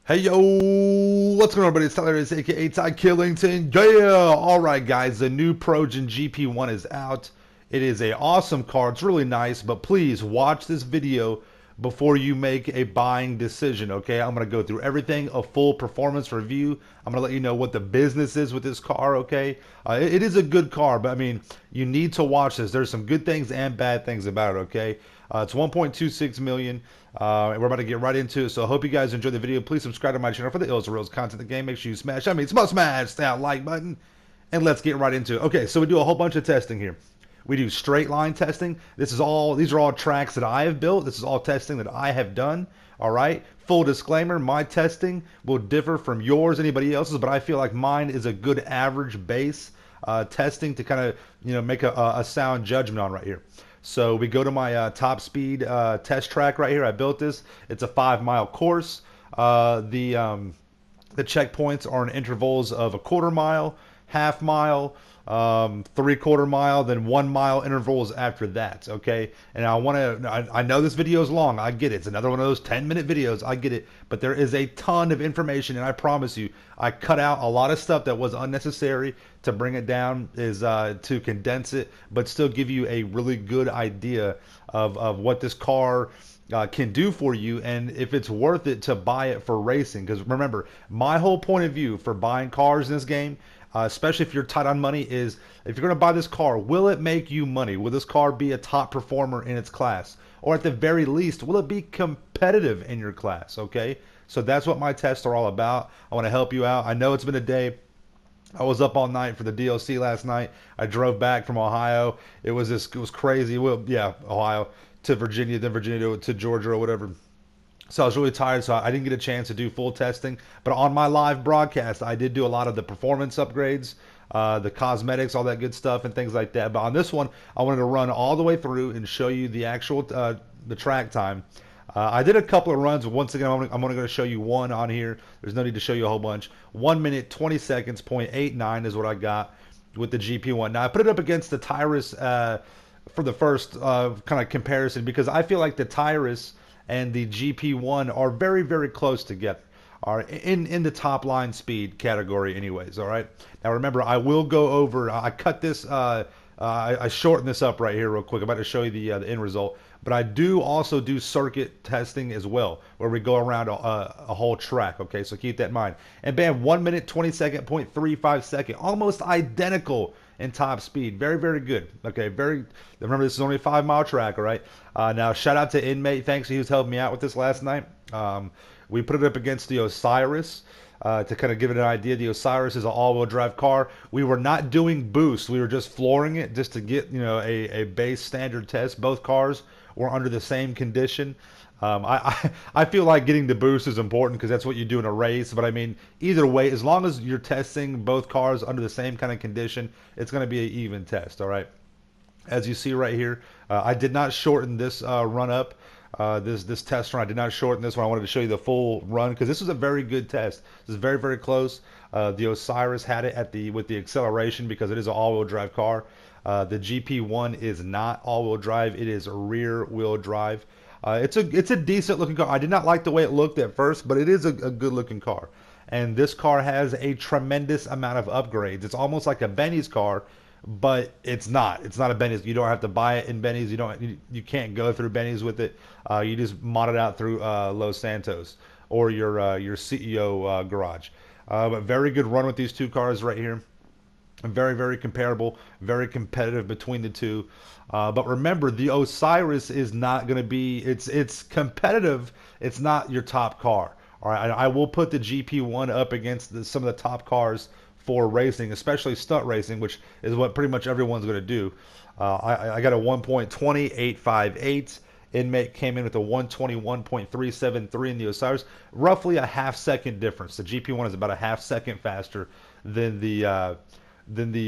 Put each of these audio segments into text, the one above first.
Hey yo, what's going on everybody? It's Tylarious aka Ty Killington. Yeah! Alright guys, the new Progen Gp1 is out. It is a awesome car, it's really nice, but please watch this video before you make a buying decision, okay? I'm going to go through everything, a full performance review. I'm going to let you know what the business is with this car, okay? It is a good car, but I mean, you need to watch this. There's some good things and bad things about it, okay? It's 1.26 million. And we're about to get right into it. So I hope you guys enjoy the video. Please subscribe to my channel for the Ills Reels content in the game. Make sure you smash, smash that like button. And let's get right into it. Okay, so we do a whole bunch of testing here. We do straight line testing. These are all tracks that I have built. This is all testing that I have done. All right. Full disclaimer, my testing will differ from yours, anybody else's, but I feel like mine is a good average base testing to kind of make a sound judgment on right here. So we go to my top speed test track right here. I built this. It's a 5-mile course. The checkpoints are in intervals of a quarter mile, half mile, 3/4 mile, then 1 mile intervals after that. Okay, and I know this video is long. I get it. It's another one of those 10-minute videos. I get it, but there is a ton of information, and I promise you, I cut out a lot of stuff that was unnecessary to bring it down, is to condense it, but still give you a really good idea of what this car can do for you, and if it's worth it to buy it for racing. Because remember, my whole point of view for buying cars in this game, especially if you're tight on money, is if you're going to buy this car, will it make you money? Will this car be a top performer in its class? Or at the very least, will it be competitive in your class? Okay, so that's what my tests are all about. I want to help you out. I know it's been a day. I was up all night for the DLC last night. I drove back from Ohio. It was crazy. Well, yeah, Ohio to Virginia, then Virginia to Georgia or whatever. So I was really tired, so I didn't get a chance to do full testing. But on my live broadcast, I did do a lot of the performance upgrades, the cosmetics, all that good stuff, and things like that. But on this one, I wanted to run all the way through and show you the actual the track time. I did a couple of runs. Once again, I'm only going to show you one on here. There's no need to show you a whole bunch. 1 minute, 20 seconds, 0.89 is what I got with the GP1. Now, I put it up against the Tylarious for the first kind of comparison, because I feel like the Tylarious and the GP1 are very, very close together. Are in the top line speed category anyways. All right. Now remember, I will go over. I cut this. I shortened this up right here real quick. I'm about to show you the end result. But I do also do circuit testing as well, where we go around a whole track. Okay, so keep that in mind. And bam, 1 minute, 20 second, 0.35 second, almost identical in top speed. Very, very good. Okay, remember, this is only a 5-mile track. All right. Now shout out to Inmate. Thanks, he was helping me out with this last night. We put it up against the Osiris. To kind of give it an idea, the Osiris is an all-wheel drive car. We were not doing boost. We were just flooring it just to get a base standard test. Both cars were under the same condition. I feel like getting the boost is important because that's what you do in a race. But I mean, either way, as long as you're testing both cars under the same kind of condition, it's going to be an even test. All right. As you see right here, I did not shorten this run up. This test run, I did not shorten this one. I wanted to show you the full run because this was a very good test. This is very, very close. The Osiris had it with the acceleration because it is an all-wheel drive car. The GP1 is not all-wheel drive. It is rear-wheel drive. It's a decent looking car. I did not like the way it looked at first, but it is a good looking car. And this car has a tremendous amount of upgrades. It's almost like a Benny's car, but it's not. It's not a Benny's. You don't have to buy it in Benny's. You can't go through Benny's with it. You just mod it out through Los Santos or your CEO garage. But very good run with these two cars right here. Very, very comparable, very competitive between the two. But remember, the Osiris is not going to be. It's competitive. It's not your top car. All right, I will put the GP1 up against some of the top cars for racing, especially stunt racing, which is what pretty much everyone's going to do. I got a 1.20858. Inmate came in with a 121.373 in the Osiris, roughly a half-second difference. The GP1 is about a half-second faster than the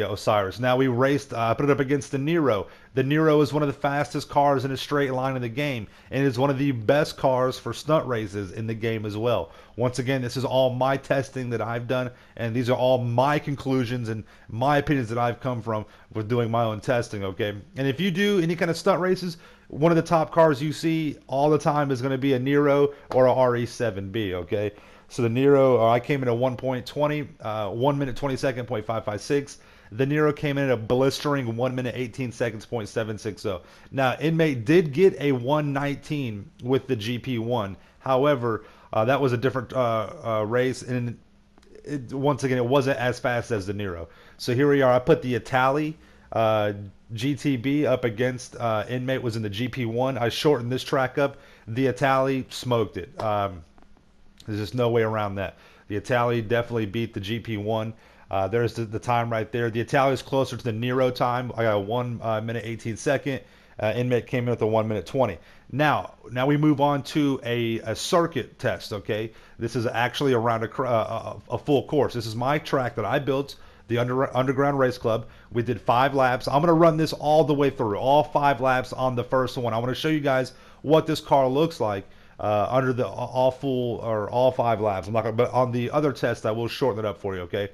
Osiris. Now we raced, put it up against the Nero. The Nero is one of the fastest cars in a straight line in the game, and is one of the best cars for stunt races in the game as well. Once again, this is all my testing that I've done, and these are all my conclusions and my opinions that I've come from with doing my own testing, okay? And if you do any kind of stunt races, one of the top cars you see all the time is going to be a Nero or a RE7B, okay? So the Nero, I came in at 1.20, 1 minute 20 second, 0.556. The Nero came in at a blistering 1 minute 18 seconds, 0.760. Now, Inmate did get a 119 with the GP1. However, that was a different race, and once again, it wasn't as fast as the Nero. So here we are. I put the Itali GTB up against Inmate was in the GP1. I shortened this track up. The Itali smoked it. There's just no way around that. The Itali definitely beat the GP1. There's the time right there. The Itali is closer to the Nero time. I got a 1 minute 18 second. Inmate came in with a 1 minute 20. Now we move on to a circuit test. Okay, this is actually around a full course. This is my track that I built, the Underground Race Club. We did 5 laps. I'm gonna run this all the way through, all 5 laps on the first one. I want to show you guys what this car looks like under the all 5 laps. I'm not gonna, but on the other test, I will shorten it up for you. Okay,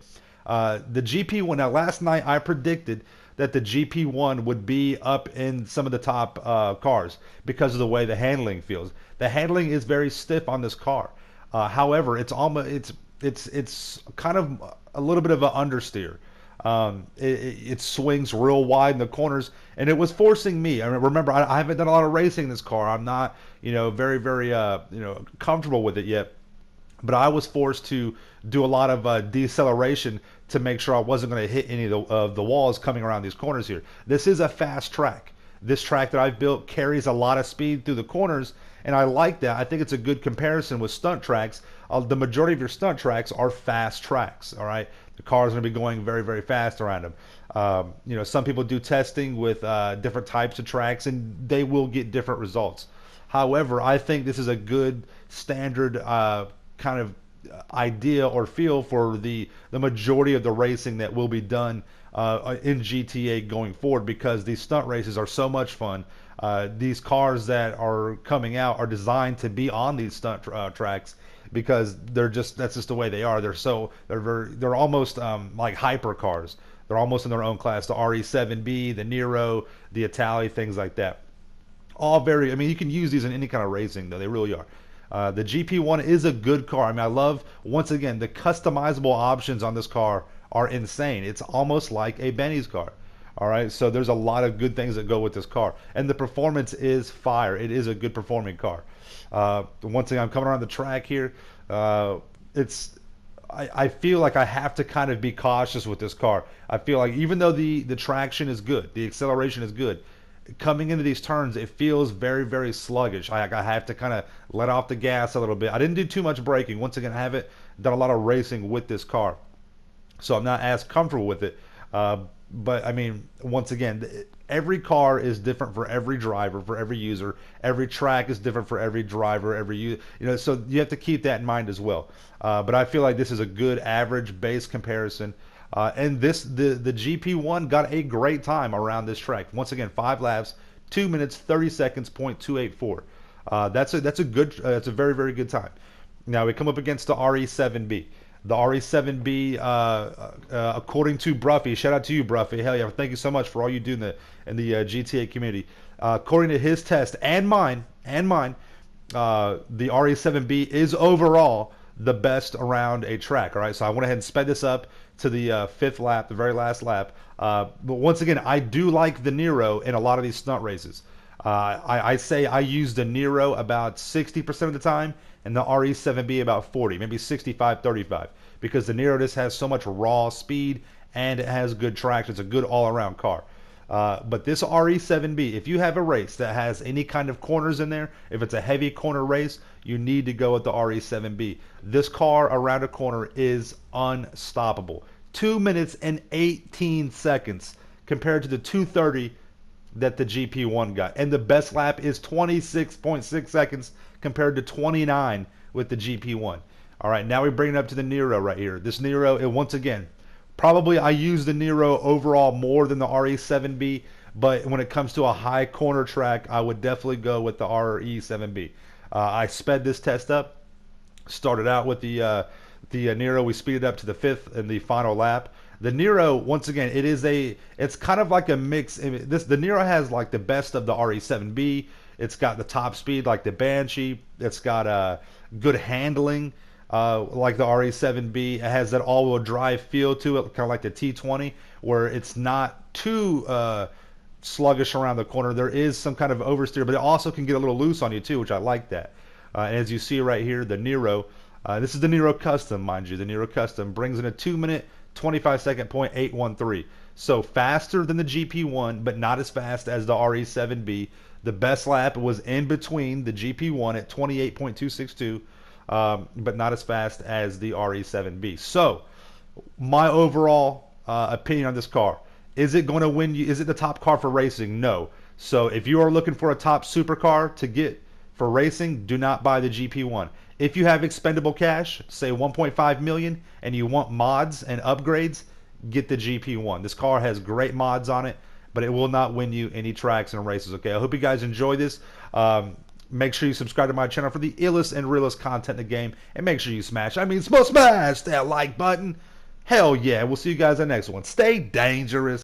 the GP1. Now, last night I predicted that the GP1 would be up in some of the top cars because of the way the handling feels. The handling is very stiff on this car. However, it's almost it's kind of a little bit of an understeer. It swings real wide in the corners, and it was forcing me. I mean, remember, I haven't done a lot of racing in this car. I'm not, very comfortable with it yet. But I was forced to do a lot of deceleration to make sure I wasn't going to hit any of the walls coming around these corners here. This is a fast track. This track that I've built carries a lot of speed through the corners, and I like that. I think it's a good comparison with stunt tracks. The majority of your stunt tracks are fast tracks, all right? The car is going to be going very, very fast around them. Some people do testing with different types of tracks, and they will get different results. However, I think this is a good standard kind of idea or feel for the majority of the racing that will be done in GTA going forward, because these stunt races are so much fun. These cars that are coming out are designed to be on these stunt tracks because that's just the way they are. They're almost like hyper cars. They're almost in their own class. The RE7B, the Nero, the Itali, things like that. All very. I mean, you can use these in any kind of racing, though. They really are. The GP1 is a good car. I mean, I love, once again, the customizable options on this car are insane. It's almost like a Benny's car. All right, so there's a lot of good things that go with this car, and the performance is fire. It is a good performing car. Once again, I'm coming around the track here. I feel like I have to kind of be cautious with this car. I feel like even though the traction is good, the acceleration is good, coming into these turns, it feels very, very sluggish. I have to kind of let off the gas a little bit. I didn't do too much braking. Once again, I haven't done a lot of racing with this car, so I'm not as comfortable with it. But I mean, once again, every car is different for every driver, for every user. Every track is different for every driver, every user. So you have to keep that in mind as well. But I feel like this is a good average base comparison. And the GP1 got a great time around this track. Once again, 5 laps, 2 minutes 30 seconds, 0.284. That's a very, very good time. Now we come up against the RE7B. The RE7B, according to Bruffy, shout out to you, Bruffy. Hell yeah, thank you so much for all you do in the GTA community. According to his test and mine, the RE7B is overall the best around a track. All right, so I went ahead and sped this up to the 5th lap, the very last lap. But once again, I do like the Nero in a lot of these stunt races. I say I use the Nero about 60% of the time, and the RE7B about 40, maybe 65-35, because the Nero just has so much raw speed and it has good traction. It's a good all-around car. But this RE7B, if you have a race that has any kind of corners in there, if it's a heavy corner race, you need to go with the RE7B. This car around a corner is unstoppable. 2 minutes and 18 seconds compared to the 2:30 that the GP1 got. And the best lap is 26.6 seconds compared to 29 with the GP1. All right, now we bring it up to the Nero right here. This Nero, once again, probably I use the Nero overall more than the RE7B, but when it comes to a high corner track, I would definitely go with the RE7B. I sped this test up, started out with the The Nero, we speeded up to the 5th in the final lap. The Nero, once again, it's kind of like a mix. The Nero has like the best of the RE7B. It's got the top speed like the Banshee. It's got good handling like the RE7B. It has that all-wheel drive feel to it, kind of like the T20, where it's not too sluggish around the corner. There is some kind of oversteer, but it also can get a little loose on you too, which I like that. As you see right here, the Nero, this is the Nero Custom, mind you. The Nero Custom brings in a 2-minute, 25-second .813. So faster than the GP1, but not as fast as the RE7B. The best lap was in between the GP1 at 28.262, but not as fast as the RE7B. So my overall opinion on this car. Is it going to win you? Is it the top car for racing? No. So if you are looking for a top supercar to get for racing, do not buy the GP1. If you have expendable cash, say 1.5 million, and you want mods and upgrades, get the GP1. This car has great mods on it, but it will not win you any tracks and races. Okay, I hope you guys enjoy this. Make sure you subscribe to my channel for the illest and realest content in the game, and make sure you smash that like button. Hell yeah, we'll see you guys in the next one. Stay dangerous.